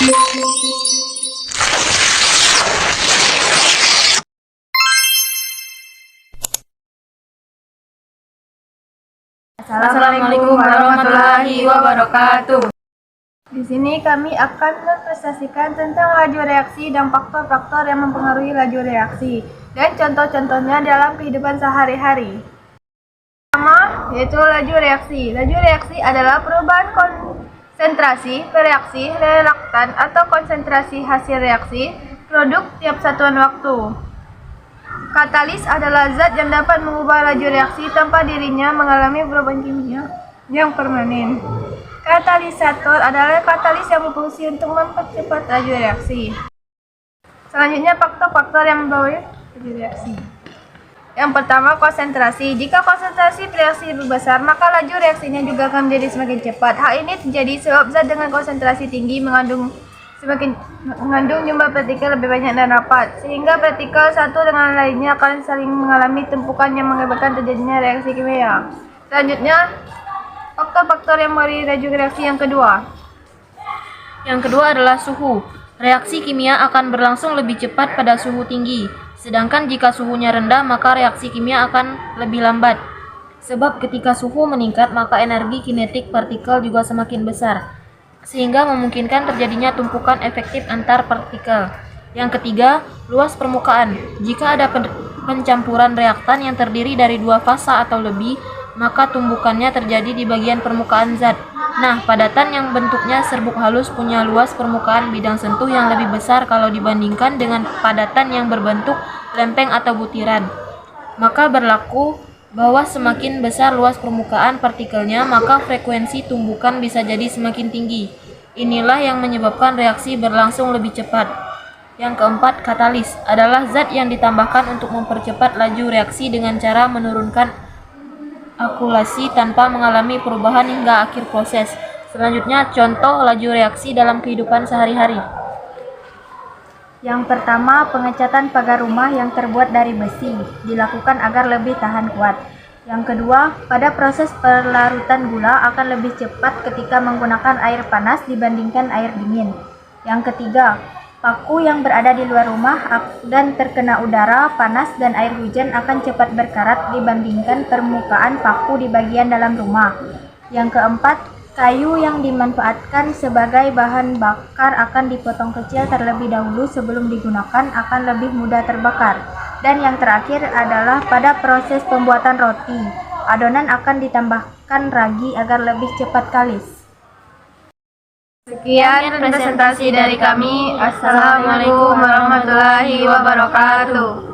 Assalamualaikum warahmatullahi wabarakatuh. Di sini kami akan mempresentasikan tentang laju reaksi dan faktor-faktor yang mempengaruhi laju reaksi dan contoh-contohnya dalam kehidupan sehari-hari. Pertama, yaitu laju reaksi. Laju reaksi adalah perubahan konsentrasi reaksi reaktan atau konsentrasi hasil reaksi produk tiap satuan waktu. Katalis adalah zat yang dapat mengubah laju reaksi tanpa dirinya mengalami perubahan kimia yang permanen. Katalisator adalah katalis yang berfungsi untuk mempercepat laju reaksi. Selanjutnya, faktor-faktor yang membawa laju reaksi. Yang pertama, konsentrasi. Jika konsentrasi reaksi lebih besar, maka laju reaksinya juga akan menjadi semakin cepat. Hal ini terjadi sebab zat dengan konsentrasi tinggi mengandung jumlah partikel lebih banyak dan rapat, sehingga partikel satu dengan lainnya akan saling mengalami tumpukan yang mengakibatkan terjadinya reaksi kimia. Selanjutnya, faktor-faktor yang memberi laju reaksi yang kedua. Yang kedua adalah suhu. Reaksi kimia akan berlangsung lebih cepat pada suhu tinggi, sedangkan jika suhunya rendah maka reaksi kimia akan lebih lambat. Sebab ketika suhu meningkat maka energi kinetik partikel juga semakin besar, sehingga memungkinkan terjadinya tumpukan efektif antar partikel. Yang ketiga, luas permukaan. Jika ada pencampuran reaktan yang terdiri dari dua fasa atau lebih, maka tumbukannya terjadi di bagian permukaan zat. Nah, padatan yang bentuknya serbuk halus punya luas permukaan bidang sentuh yang lebih besar kalau dibandingkan dengan padatan yang berbentuk lempeng atau butiran. Maka berlaku bahwa semakin besar luas permukaan partikelnya, maka frekuensi tumbukan bisa jadi semakin tinggi. Inilah yang menyebabkan reaksi berlangsung lebih cepat. Yang keempat, katalis adalah zat yang ditambahkan untuk mempercepat laju reaksi dengan cara menurunkan akumulasi tanpa mengalami perubahan hingga akhir proses. Selanjutnya, contoh laju reaksi dalam kehidupan sehari-hari. Yang pertama, pengecatan pagar rumah yang terbuat dari besi dilakukan agar lebih tahan kuat. Yang kedua, pada proses pelarutan gula akan lebih cepat ketika menggunakan air panas dibandingkan air dingin. Yang ketiga, paku yang berada di luar rumah dan terkena udara, panas, dan air hujan akan cepat berkarat dibandingkan permukaan paku di bagian dalam rumah. Yang keempat, kayu yang dimanfaatkan sebagai bahan bakar akan dipotong kecil terlebih dahulu sebelum digunakan akan lebih mudah terbakar. Dan yang terakhir adalah pada proses pembuatan roti, adonan akan ditambahkan ragi agar lebih cepat kalis. Sekian presentasi dari kami. Assalamualaikum warahmatullahi wabarakatuh.